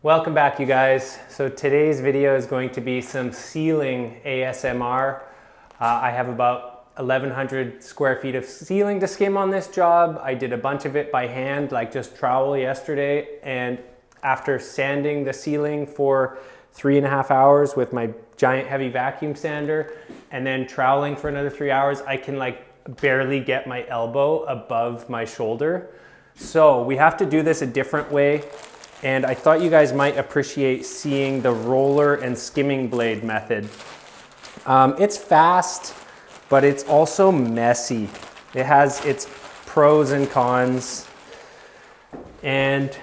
Welcome back, you guys. So today's video is going to be some ceiling ASMR. I have about 1,100 square feet of ceiling to skim on this job. I did a bunch of it by hand, like just trowel yesterday. And after sanding the ceiling for 3.5 hours with my giant heavy vacuum sander and then troweling for another 3 hours, I can like barely get my elbow above my shoulder. So we have to do this a different way. And I thought you guys might appreciate seeing the roller and skimming blade method. It's fast, but it's also messy. It has its pros and cons. And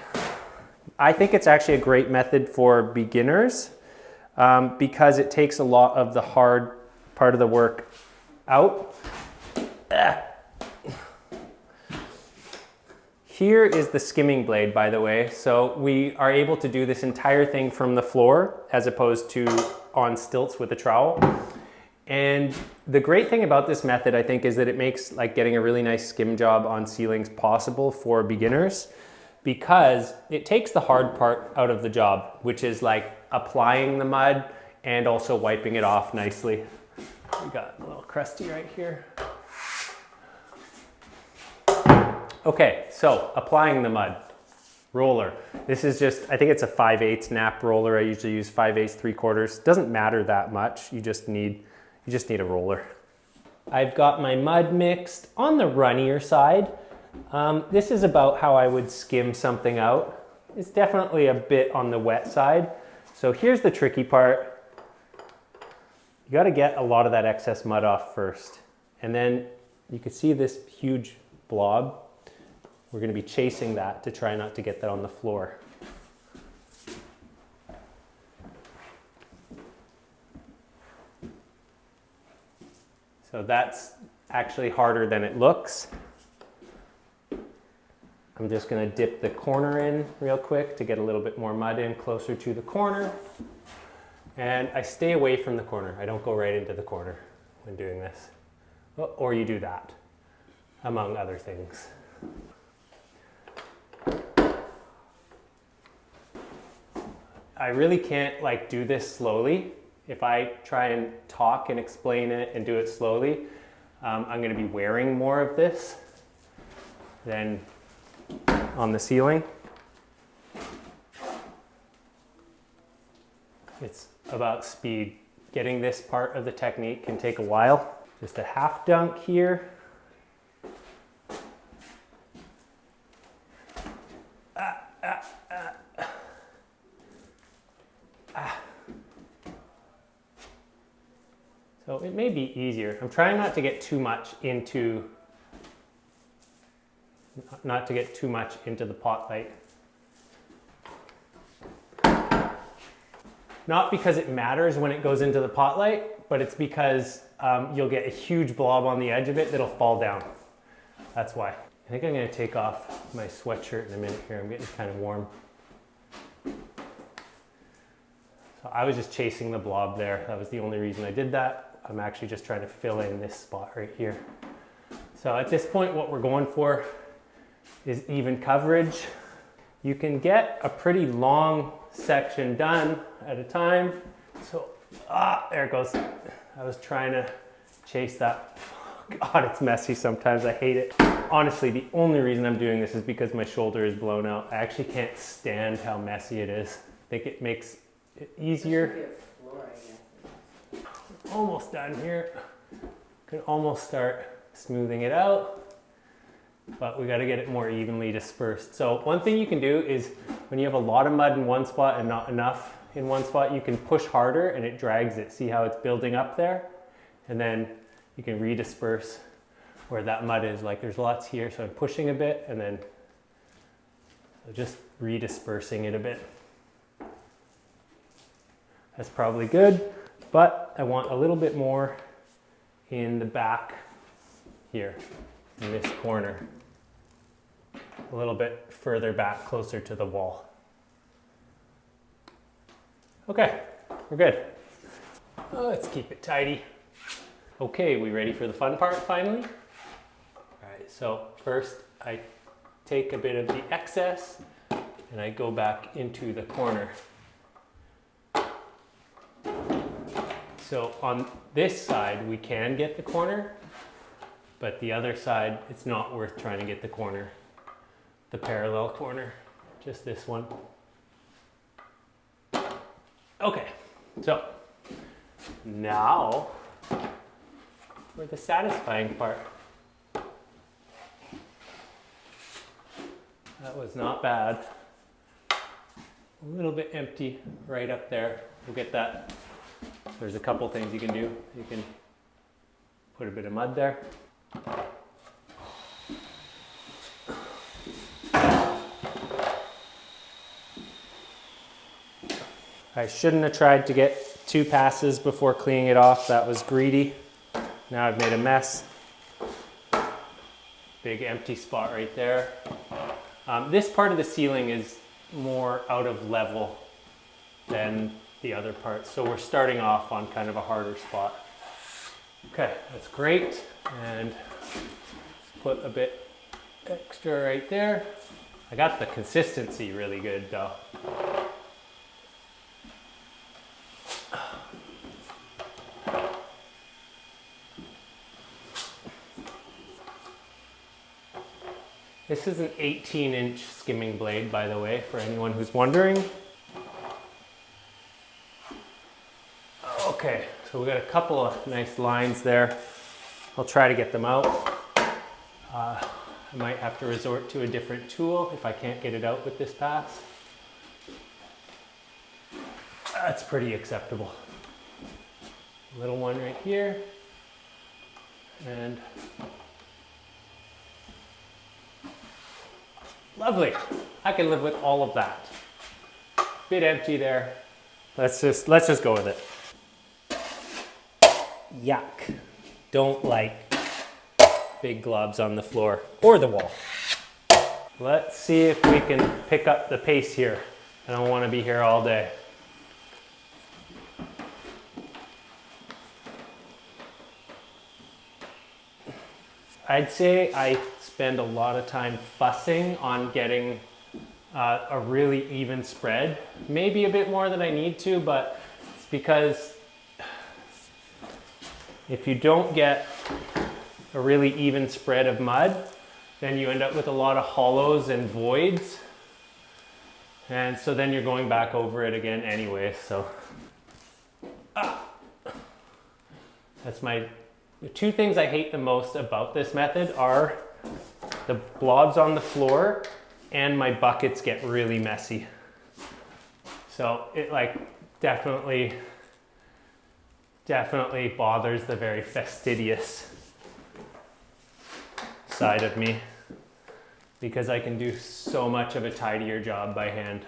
I think it's actually a great method for beginners because it takes a lot of the hard part of the work out. Here is the skimming blade, by the way. So we are able to do this entire thing from the floor as opposed to on stilts with a trowel. And the great thing about this method, I think, is that it makes like getting a really nice skim job on ceilings possible for beginners because it takes the hard part out of the job, which is like applying the mud and also wiping it off nicely. We got a little crusty right here. Okay, so applying the mud, roller. This is just, I think it's a 5/8 nap roller. I usually use 5/8 3/4. Doesn't matter that much. You just need a roller. I've got my mud mixed on the runnier side. This is about how I would skim something out. It's definitely a bit on the wet side. So here's the tricky part. You got to get a lot of that excess mud off first. And then you can see this huge blob. We're going to be chasing that to try not to get that on the floor. So that's actually harder than it looks. I'm just going to dip the corner in real quick to get a little bit more mud in closer to the corner. And I stay away from the corner. I don't go right into the corner when doing this. Or you do that, among other things. I really can't like do this slowly. If I try and talk and explain it and do it slowly, I'm going to be wearing more of this than on the ceiling. It's about speed. Getting this part of the technique can take a while. Just a half dunk here. So it may be easier. I'm trying not to get too much into the pot light. Not because it matters when it goes into the pot light, but it's because you'll get a huge blob on the edge of it that'll fall down. That's why. I think I'm gonna take off my sweatshirt in a minute here. I'm getting kind of warm. So I was just chasing the blob there. That was the only reason I did that. I'm actually just trying to fill in this spot right here. So at this point, what we're going for is even coverage. You can get a pretty long section done at a time. So, there it goes. I was trying to chase that. God, it's messy sometimes. I hate it. Honestly, the only reason I'm doing this is because my shoulder is blown out. I actually can't stand how messy it is. I think it makes it easier. Almost done here. Can almost start smoothing it out, but we got to get it more evenly dispersed. So one thing you can do is when you have a lot of mud in one spot and not enough in one spot, you can push harder and it drags it. See how it's building up there? And then you can redisperse where that mud is. Like there's lots here, so I'm pushing a bit and then just redispersing it a bit. That's probably good. But I want a little bit more in the back here, in this corner. A little bit further back, closer to the wall. Okay, we're good. Let's keep it tidy. Okay, we ready for the fun part finally? All right, so first I take a bit of the excess and I go back into the corner. So on this side, we can get the corner, but the other side, it's not worth trying to get the corner, the parallel corner, just this one. Okay, so now for the satisfying part. That was not bad. A little bit empty right up there. We'll get that. There's a couple things you can do. You can put a bit of mud there. I shouldn't have tried to get 2 passes before cleaning it off. That was greedy. Now I've made a mess. Big empty spot right there. This part of the ceiling is more out of level than the other parts. So we're starting off on kind of a harder spot. Okay, that's great. And let's put a bit extra right there. I got the consistency really good though. This is an 18-inch skimming blade, by the way, for anyone who's wondering. Okay, so we got a couple of nice lines there. I'll try to get them out. I might have to resort to a different tool if I can't get it out with this pass. That's pretty acceptable. Little one right here. And lovely. I can live with all of that. Bit empty there. Let's just go with it. Yuck. Don't like big globs on the floor or the wall. Let's see if we can pick up the pace here. I don't want to be here all day. I'd say I spend a lot of time fussing on getting a really even spread. Maybe a bit more than I need to, but it's because if you don't get a really even spread of mud, then you end up with a lot of hollows and voids. And so then you're going back over it again anyway, so. That's the 2 things I hate the most about this method are the blobs on the floor and my buckets get really messy. So it definitely bothers the very fastidious side of me because I can do so much of a tidier job by hand,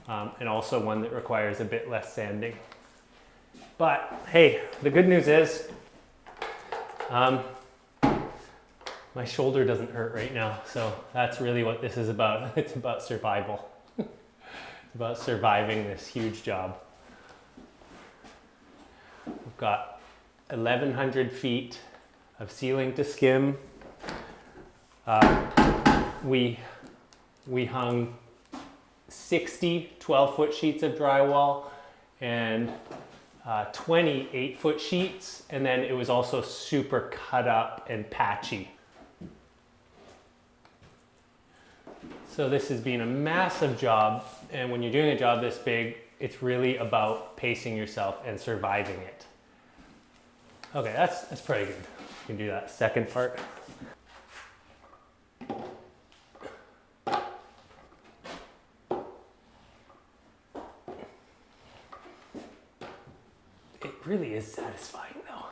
and also one that requires a bit less sanding. But hey, the good news is my shoulder doesn't hurt right now, so that's really what this is about. It's about survival. It's about surviving this huge job. We've got 1,100 feet of ceiling to skim. We hung 60 12-foot sheets of drywall and 20 8-foot sheets, and then it was also super cut up and patchy. So this has been a massive job, and when you're doing a job this big, it's really about pacing yourself and surviving it. Okay, that's pretty good. You can do that second part. It really is satisfying though.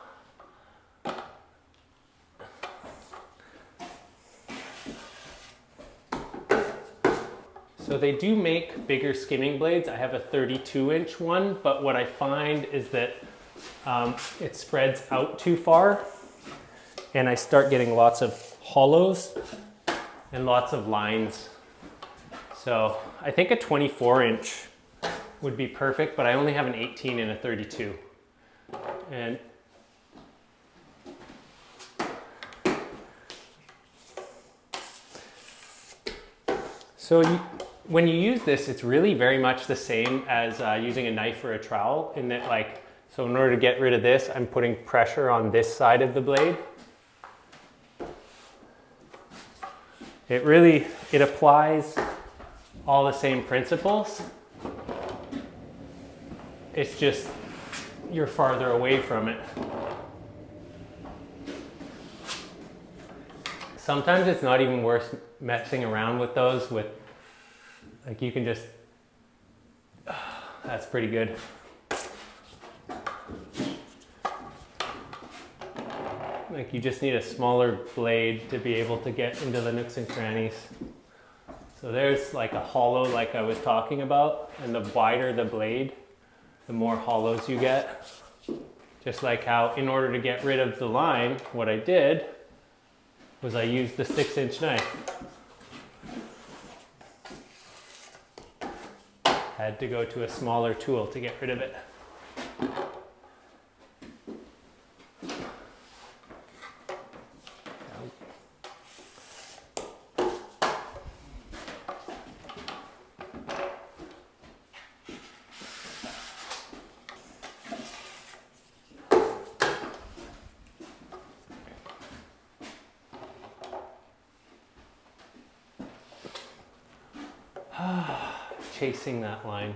So they do make bigger skimming blades. I have a 32-inch one, but what I find is that it spreads out too far and I start getting lots of hollows and lots of lines. So I think a 24-inch would be perfect, but I only have an 18 and a 32. And so when you use this, it's really very much the same as using a knife or a trowel in that, like, so in order to get rid of this, I'm putting pressure on this side of the blade. It applies all the same principles. It's just you're farther away from it. Sometimes it's not even worth messing around with those like you can just, that's pretty good. Like you just need a smaller blade to be able to get into the nooks and crannies. So there's like a hollow like I was talking about, and the wider the blade, the more hollows you get. Just like how in order to get rid of the line, what I did was I used the 6-inch knife. Had to go to a smaller tool to get rid of it. Chasing that line.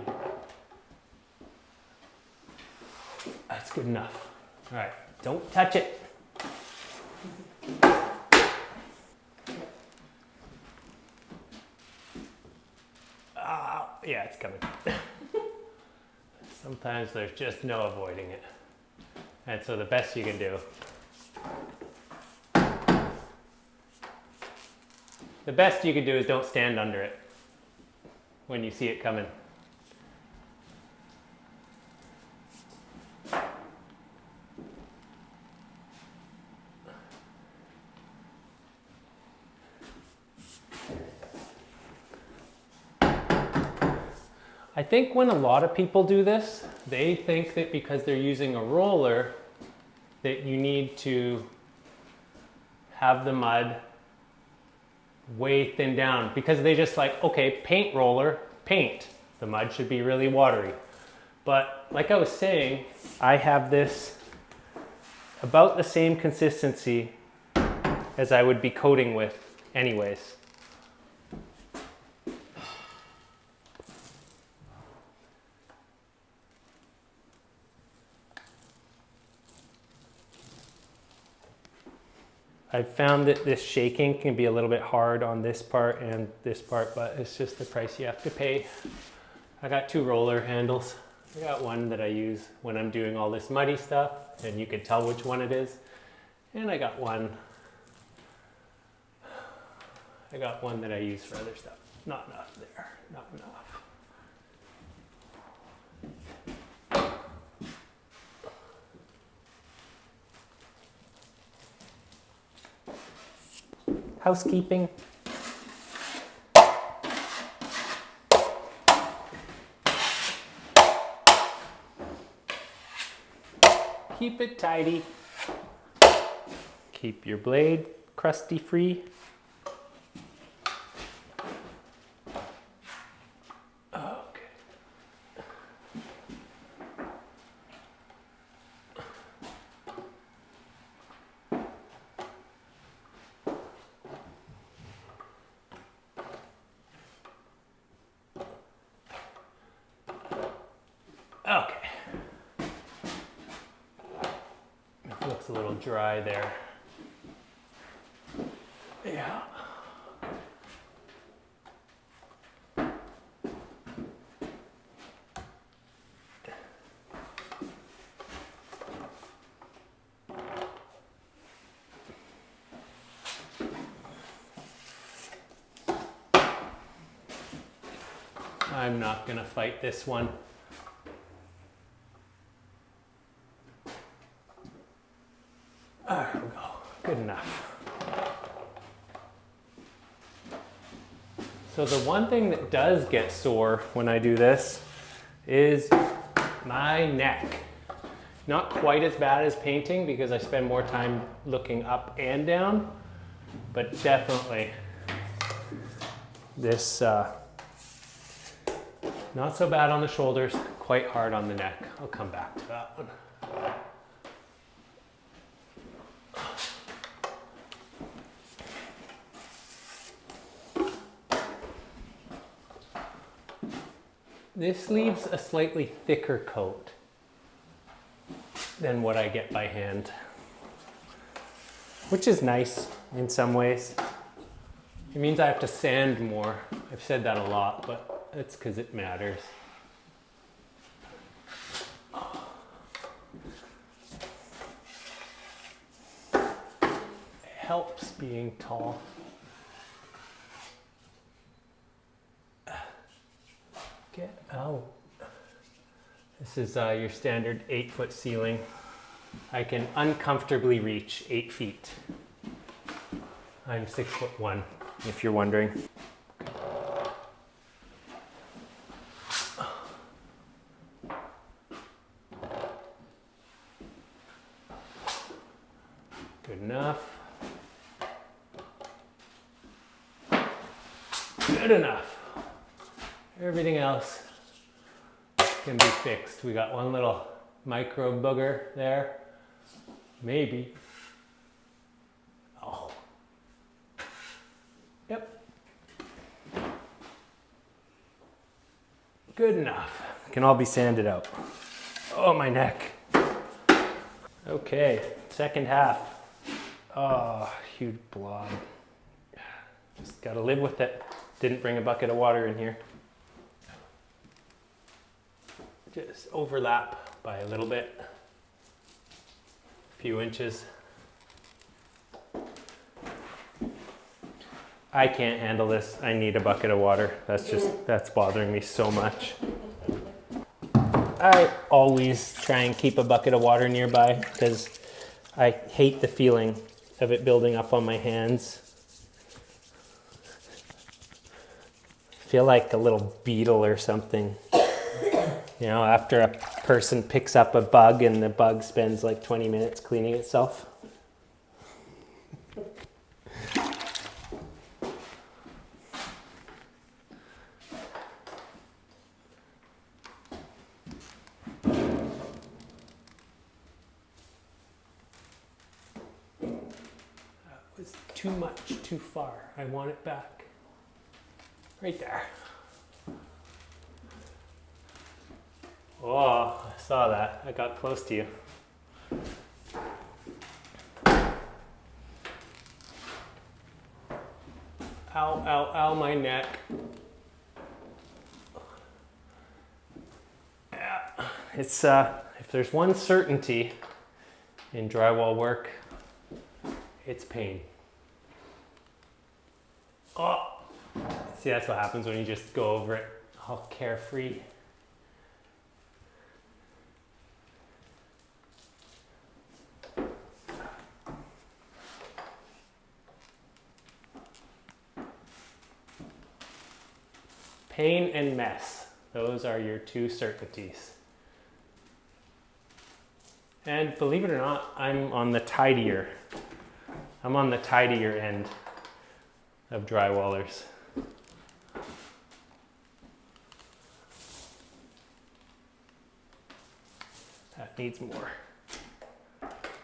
That's good enough. All right, don't touch it. Yeah, it's coming. Sometimes there's just no avoiding it. And so the best you can do, is don't stand under it when you see it coming. I think when a lot of people do this, they think that because they're using a roller, that you need to have the mud way thin down, because they just like, okay, paint roller, paint. The mud should be really watery. But like I was saying, I have this about the same consistency as I would be coating with anyways. I've found that this shaking can be a little bit hard on this part and this part, but it's just the price you have to pay. I got 2 roller handles. I got one that I use when I'm doing all this muddy stuff, and you can tell which one it is. And I got one that I use for other stuff. Not enough there, not enough. Housekeeping. Keep it tidy. Keep your blade crusty free. Okay. It looks a little dry there. Yeah. I'm not gonna fight this one. There we go, good enough. So the one thing that does get sore when I do this is my neck. Not quite as bad as painting because I spend more time looking up and down, but definitely this Not so bad on the shoulders, quite hard on the neck. I'll come back to that one. This leaves a slightly thicker coat than what I get by hand, which is nice in some ways. It means I have to sand more. I've said that a lot, but it's because it matters. It helps being tall. Get out. This is your standard 8-foot ceiling. I can uncomfortably reach 8 feet. I'm 6'1", if you're wondering. Good enough. Good enough. Everything else can be fixed. We got one little micro booger there. Maybe. Oh. Yep. Good enough. Can all be sanded out. Oh, my neck. Okay, second half. Oh, huge blob. Just gotta live with it. Didn't bring a bucket of water in here. Just overlap by a little bit, a few inches. I can't handle this. I need a bucket of water. That's bothering me so much. I always try and keep a bucket of water nearby because I hate the feeling of it building up on my hands. I feel like a little beetle or something. You know, after a person picks up a bug and the bug spends like 20 minutes cleaning itself. That was too much, too far. I want it back. Right there. Oh, I saw that. I got close to you. Ow, ow, ow, my neck. Yeah. It's, if there's one certainty in drywall work, it's pain. Oh, see, that's what happens when you just go over it all carefree. Pain and mess. Those are your two certainties. And believe it or not, I'm on the tidier end of drywallers. That needs more.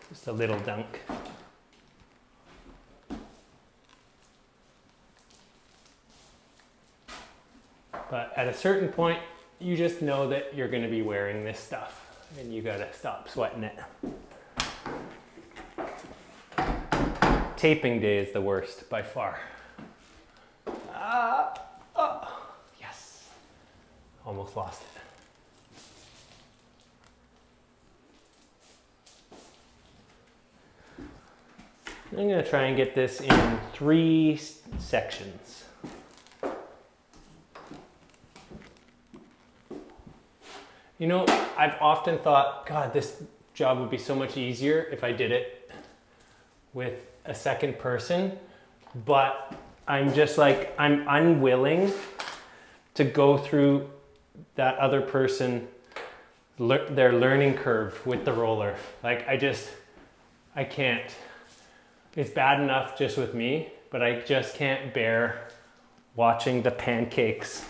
Just a little dunk. But at a certain point, you just know that you're going to be wearing this stuff and you got to stop sweating it. Taping day is the worst by far. Yes. Almost lost it. I'm going to try and get this in 3 sections. You know, I've often thought, God, this job would be so much easier if I did it with a second person, but I'm just like, I'm unwilling to go through that other person, their learning curve with the roller. Like, I can't. It's bad enough just with me, but I just can't bear watching the pancakes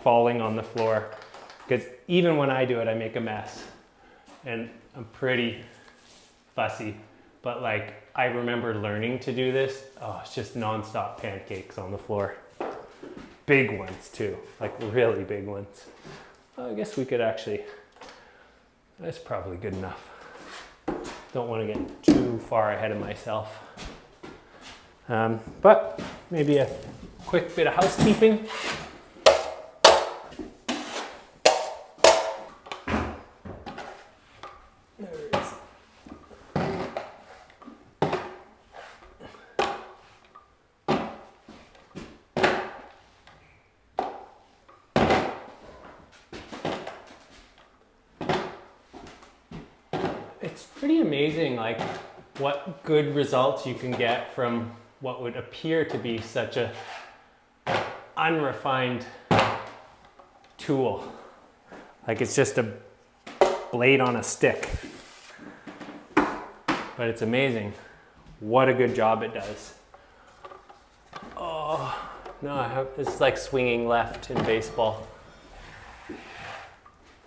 falling on the floor. Because even when I do it, I make a mess. And I'm pretty fussy. But like, I remember learning to do this. Oh, it's just nonstop pancakes on the floor. Big ones too, like really big ones. Well, I guess we could actually, that's probably good enough. Don't want to get too far ahead of myself. But maybe a quick bit of housekeeping. There it is. It's pretty amazing, like, what good results you can get from what would appear to be such a unrefined tool. Like, it's just a blade on a stick. But it's amazing what a good job it does. Oh, no, it's like swinging left in baseball.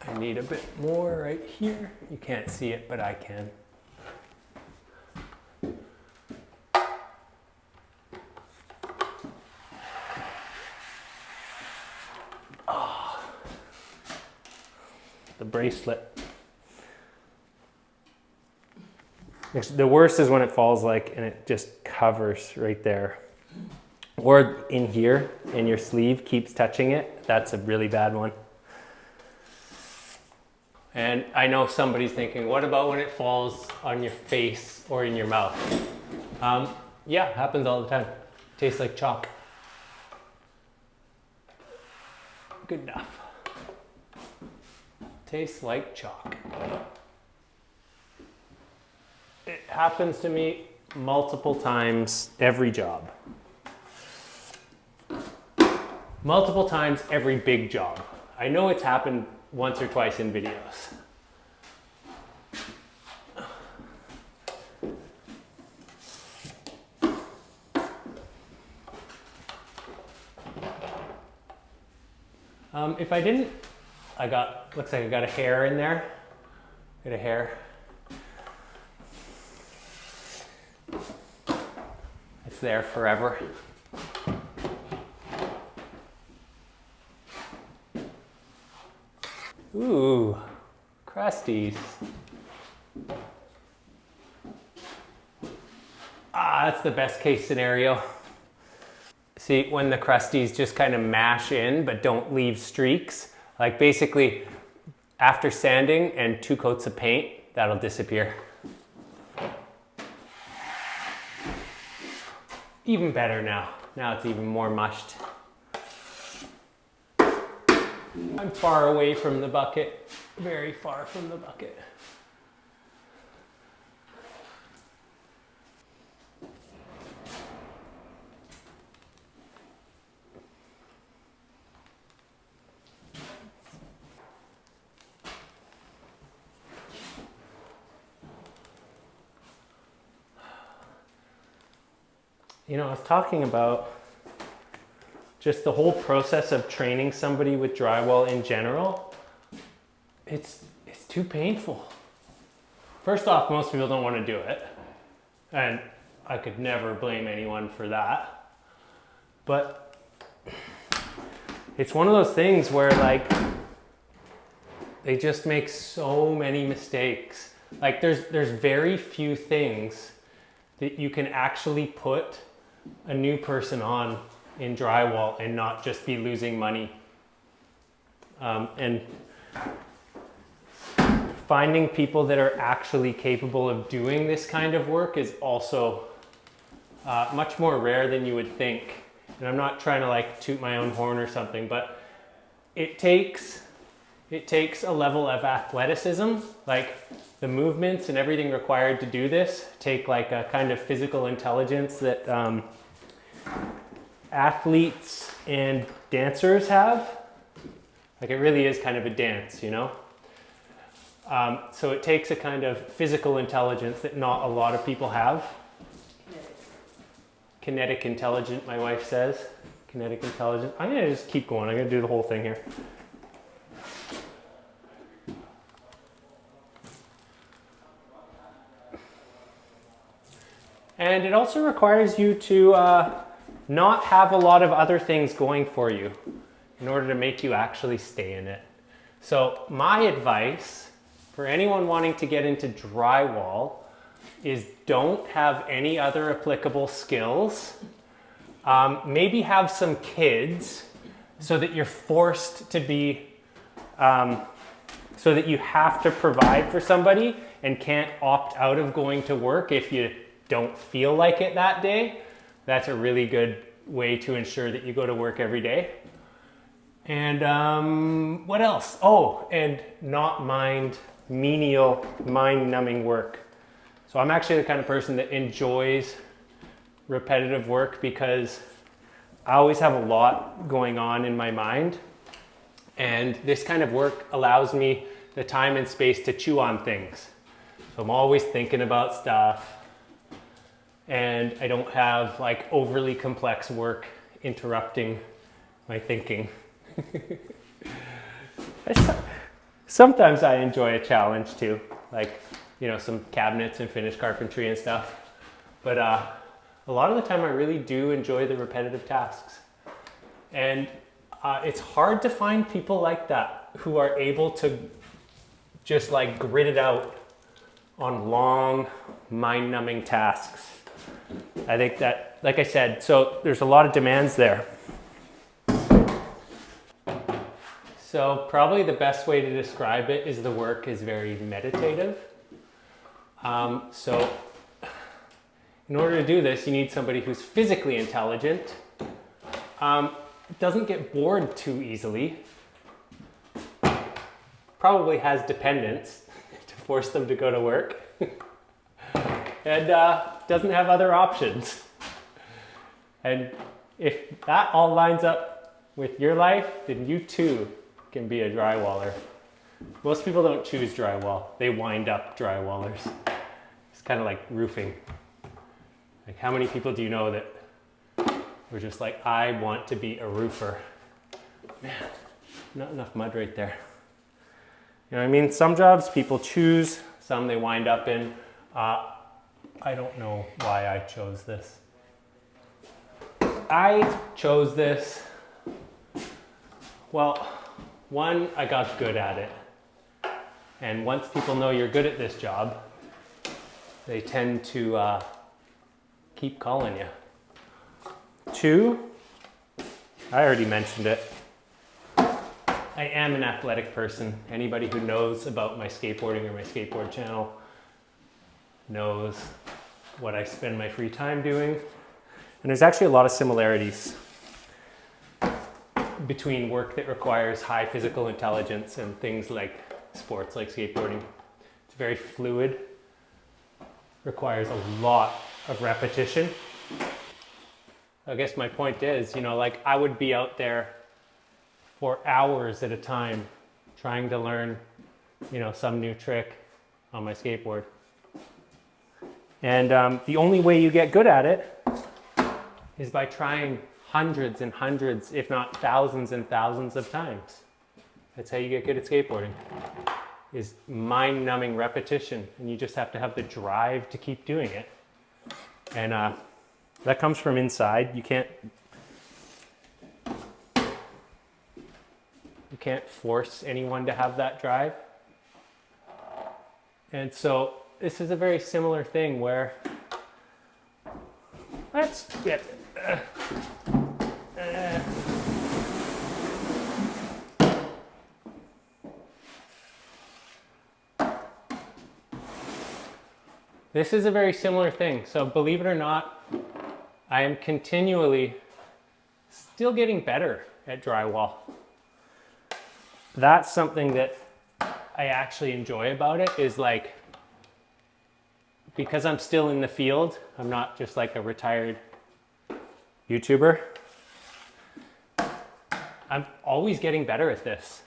I need a bit more right here. You can't see it, but I can. Oh, the bracelet. The worst is when it falls like, and it just covers right there. Or in here, and your sleeve keeps touching it. That's a really bad one. And I know somebody's thinking, what about when it falls on your face or in your mouth? Yeah, happens all the time. Tastes like chalk. Good enough. Tastes like chalk. It happens to me multiple times every job. Multiple times every big job. I know it's happened once or twice in videos. If I didn't, looks like I got a hair in there. Got a hair. It's there forever. Ooh, crusties. Ah, that's the best case scenario. See, when the crusties just kind of mash in but don't leave streaks, like basically after sanding and 2 coats of paint, that'll disappear. Even better now. Now it's even more mushed. I'm far away from the bucket, very far from the bucket. You know, I was talking about just the whole process of training somebody with drywall in general. It's too painful. First off, most people don't want to do it. And I could never blame anyone for that. But it's one of those things where like, they just make so many mistakes. Like there's very few things that you can actually put a new person on in drywall and not just be losing money. And finding people that are actually capable of doing this kind of work is also much more rare than you would think. And I'm not trying to like toot my own horn or something, but it takes a level of athleticism, like the movements and everything required to do this take like a kind of physical intelligence that athletes and dancers have. Like it really is kind of a dance, you know? So it takes a kind of physical intelligence that not a lot of people have. Kinetic intelligent, my wife says. Kinetic intelligence. I'm gonna just keep going. I'm gonna do the whole thing here. And it also requires you to not have a lot of other things going for you in order to make you actually stay in it. So my advice for anyone wanting to get into drywall is don't have any other applicable skills. Maybe have some kids so that you're forced to be, so that you have to provide for somebody and can't opt out of going to work if you don't feel like it that day. That's a really good way to ensure that you go to work every day. And what else? Oh, and not mind menial, mind-numbing work. So I'm actually the kind of person that enjoys repetitive work because I always have a lot going on in my mind. And this kind of work allows me the time and space to chew on things. So I'm always thinking about stuff. And I don't have like overly complex work interrupting my thinking. Sometimes I enjoy a challenge too, like, you know, some cabinets and finished carpentry and stuff. But a lot of the time I really do enjoy the repetitive tasks. And it's hard to find people like that who are able to just like grit it out on long, mind-numbing tasks. I think that, like I said, so there's a lot of demands there. So probably the best way to describe it is the work is very meditative. So in order to do this, you need somebody who's physically intelligent, doesn't get bored too easily, probably has dependents to force them to go to work, and doesn't have other options. And if that all lines up with your life, then you too can be a drywaller. Most people don't choose drywall. They wind up drywallers. It's kind of like roofing. Like, how many people do you know that were just like, I want to be a roofer? Man, not enough mud right there. You know what I mean? Some jobs people choose, some they wind up in. I don't know why I chose this. I chose this, well, one, I got good at it. And once people know you're good at this job, they tend to keep calling you. Two, I already mentioned it. I am an athletic person. Anybody who knows about my skateboarding or my skateboard channel knows what I spend my free time doing. And there's actually a lot of similarities between work that requires high physical intelligence and things like sports like skateboarding. It's very fluid, requires a lot of repetition. I guess my point is, you know, like I would be out there for hours at a time trying to learn, you know, some new trick on my skateboard. And the only way you get good at it is by trying hundreds and hundreds, if not thousands and thousands of times. That's how you get good at skateboarding, is mind-numbing repetition. And you just have to have the drive to keep doing it. And that comes from inside. You can't force anyone to have that drive. And so this is a very similar thing where let's get this is a very similar thing. So believe it or not, I am continually still getting better at drywall. That's something that I actually enjoy about it, is like, because I'm still in the field, I'm not just like a retired YouTuber. I'm always getting better at this.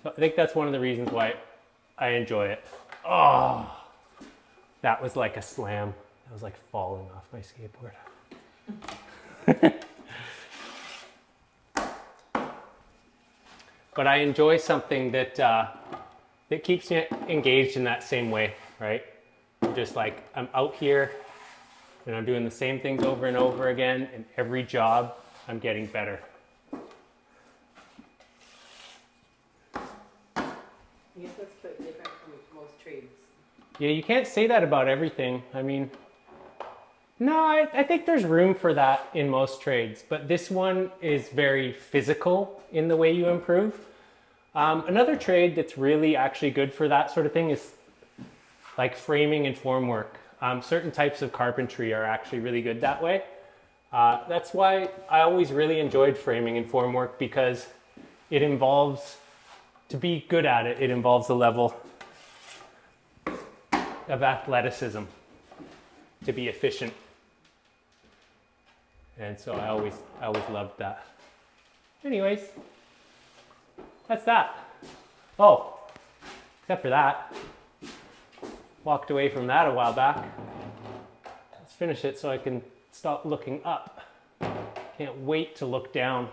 So I think that's one of the reasons why I enjoy it. Oh, that was like a slam. That was like falling off my skateboard. But I enjoy something that that keeps me engaged in that same way, right? Just like I'm out here and I'm doing the same things over and over again, and every job I'm getting better. I guess that's quite different from most trades. Yeah, you can't say that about everything. I mean, no, I think there's room for that in most trades, but this one is very physical in the way you improve. Another trade that's really actually good for that sort of thing is like framing and formwork. Certain types of carpentry are actually really good that way. That's why I always really enjoyed framing and formwork, because it involves, to be good at it, it involves a level of athleticism to be efficient. And so I always loved that. Anyways, that's that. Oh, except for that. Walked away from that a while back. Let's finish it so I can stop looking up. Can't wait to look down.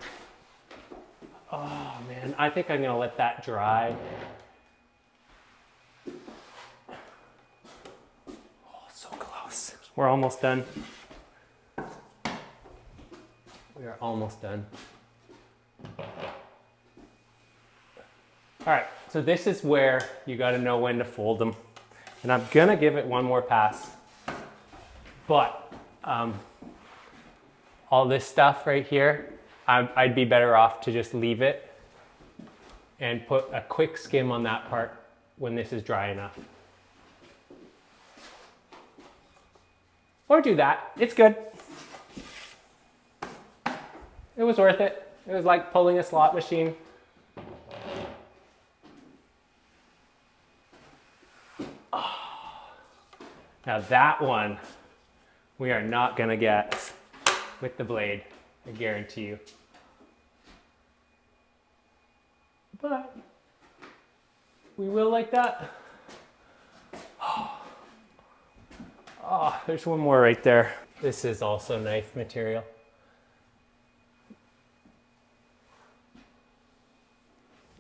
Oh man, I think I'm gonna let that dry. Oh, so close. We're almost done. We are almost done. All right, so this is where you gotta know when to fold them. And I'm gonna give it one more pass. But all this stuff right here, I'd be better off to just leave it and put a quick skim on that part when this is dry enough. Or do that, it's good. It was worth it. It was like pulling a slot machine. Oh. Now that one, we are not gonna get with the blade, I guarantee you. But we will like that. Oh, there's one more right there. This is also knife material.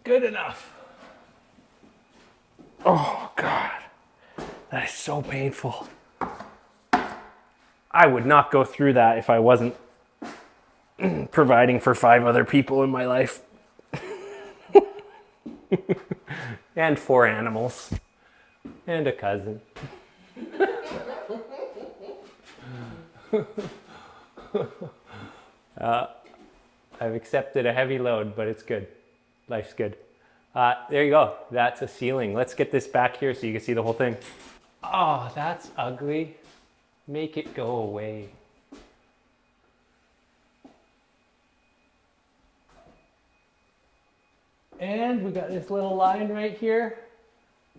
Good enough. Oh God, that is so painful. I would not go through that if I wasn't providing for 5 other people in my life. And 4 animals. And a cousin. I've accepted a heavy load, but it's good. Life's good. There you go. That's a ceiling. Let's get this back here so you can see the whole thing. Oh, that's ugly. Make it go away. And we got this little line right here.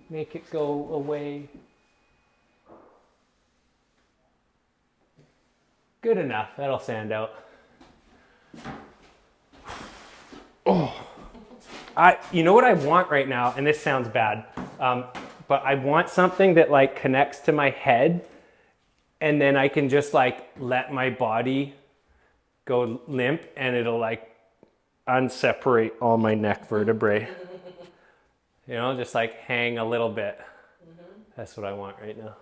Make it go away. Good enough. That'll sand out. Oh. You know what I want right now, and this sounds bad, but I want something that like connects to my head, and then I can just like let my body go limp, and it'll like unseparate all my neck vertebrae. You know, just like hang a little bit. That's what I want right now.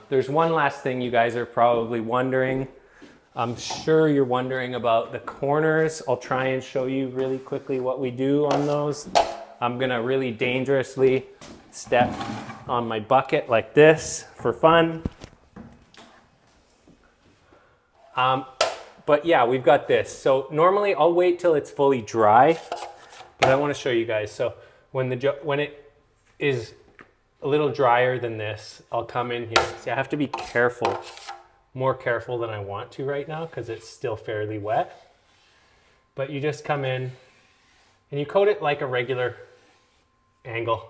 There's one last thing you guys are probably wondering. I'm sure you're wondering about the corners. I'll try and show you really quickly what we do on those. I'm gonna really dangerously step on my bucket like this for fun. But yeah, we've got this. So normally I'll wait till it's fully dry, but I wanna show you guys. So when it is a little drier than this, I'll come in here. See, I have to be careful. More careful than I want to right now because it's still fairly wet. But you just come in and you coat it like a regular angle.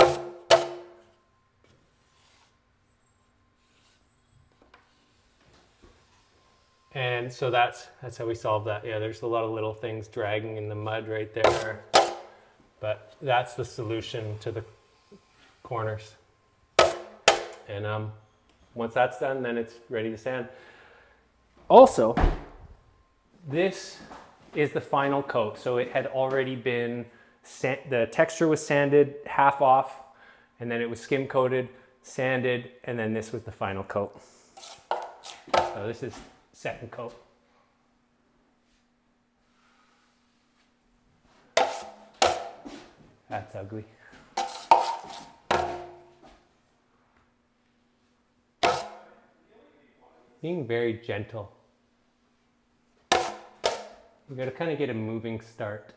And so that's how we solve that. Yeah, there's a lot of little things dragging in the mud right there. But that's the solution to the corners. And once that's done, then it's ready to sand. Also, this is the final coat. So it had already been, the texture was sanded half off, and then it was skim coated, sanded, and then this was the final coat. So this is second coat. That's ugly. Being very gentle. You gotta kind of get a moving start.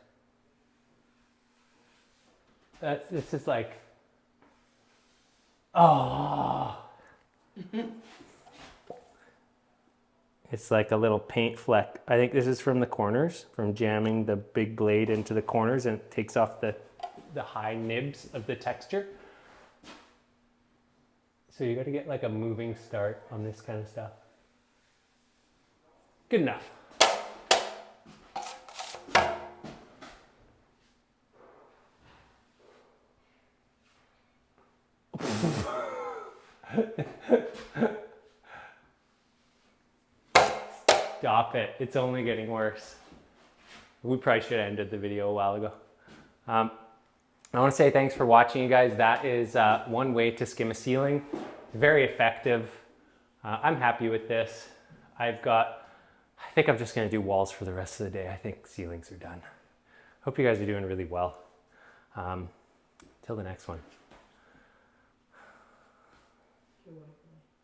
This is like, oh. It's like a little paint fleck. I think this is from the corners, from jamming the big blade into the corners, and it takes off the high nibs of the texture. So you gotta get like a moving start on this kind of stuff. Good enough. Stop it. It's only getting worse. We probably should have ended the video a while ago. I want to say thanks for watching, you guys. That is one way to skim a ceiling. Very effective. I'm happy with this. I think I'm just going to do walls for the rest of the day. I think ceilings are done. Hope you guys are doing really well. Till the next one.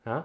Huh?